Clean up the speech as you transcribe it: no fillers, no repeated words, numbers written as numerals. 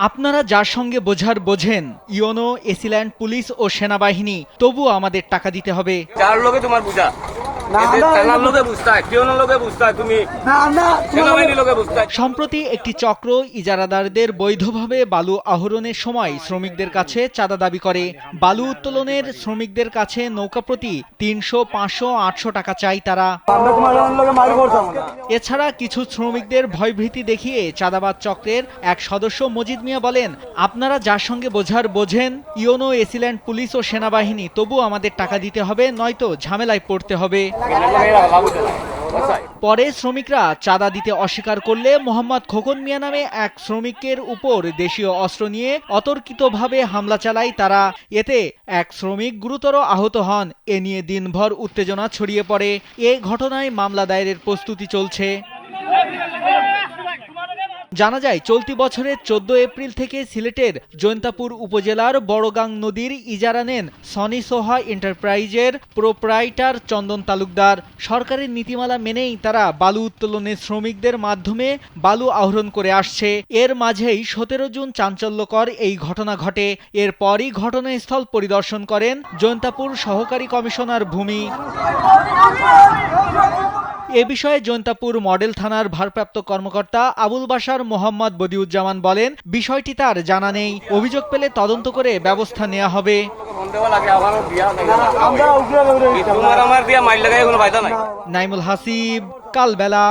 আপনারা যার সঙ্গে বোঝার বোঝেন, ইউনো, এসিল্যান্ড পুলিশ ও সেনাবাহিনী, তবুও আমাদের টাকা দিতে হবে। যার লোকে তোমার বুঝা সম্প্রতি একটি চক্র ইজারাদারদের বৈধভাবে বালু আহরণের সময় শ্রমিকদের কাছে চাঁদা দাবি করে। বালু উত্তোলনের শ্রমিকদের কাছে নৌকা প্রতি 300, 500, 800 টাকা চাই তারা। এছাড়া কিছু শ্রমিকদের ভয়ভীতি দেখিয়ে চাঁদাবাজ চক্রের এক সদস্য মজিদ মিয়া বলেন, আপনারা যার সঙ্গে বোঝার বোঝেন, ইউনো, এসিল্যান্ড পুলিশ ও সেনাবাহিনী, তবু আমাদের টাকা দিতে হবে, নয়তো ঝামেলায় পড়তে হবে। পরে শ্রমিকরা চাঁদা দিতে অস্বীকার করলে মোহাম্মদ খোকন মিয়া নামে এক শ্রমিকের উপর দেশীয় অস্ত্র নিয়ে অতর্কিতভাবে হামলা চালায় তারা। এতে এক শ্রমিক গুরুতর আহত হন। এ নিয়ে দিনভর উত্তেজনা ছড়িয়ে পড়ে। এ ঘটনায় মামলা দায়েরের প্রস্তুতি চলছে। জানা যায়, চলতি বছরের 14 এপ্রিল থেকে সিলেটের জৈন্তাপুর উপজেলার বড়গাং নদীর ইজারা নেন সনি সোহা এন্টারপ্রাইজের প্রোপ্রাইটার চন্দন তালুকদার। সরকারের নীতিমালা মেনেই তারা বালু উত্তোলনের শ্রমিকদের মাধ্যমে বালু আহরণ করে আসছে। এর মাঝেই 17 জুন চাঞ্চল্যকর এই ঘটনা ঘটে। এরপরই ঘটনাস্থল পরিদর্শন করেন জৈন্তাপুর সহকারী কমিশনার ভূমি। এ বিষয়ে জৈন্তাপুর মডেল থানার ভারপ্রাপ্ত কর্মকর্তা আবুল বাশার মোহাম্মদ বদিউজ্জামান বলেন, বিষয়টি তার জানা নেই। অভিযোগ পেলে তদন্ত করে ব্যবস্থা নেওয়া হবে। নাইমুল হাসিব, কালবেলা।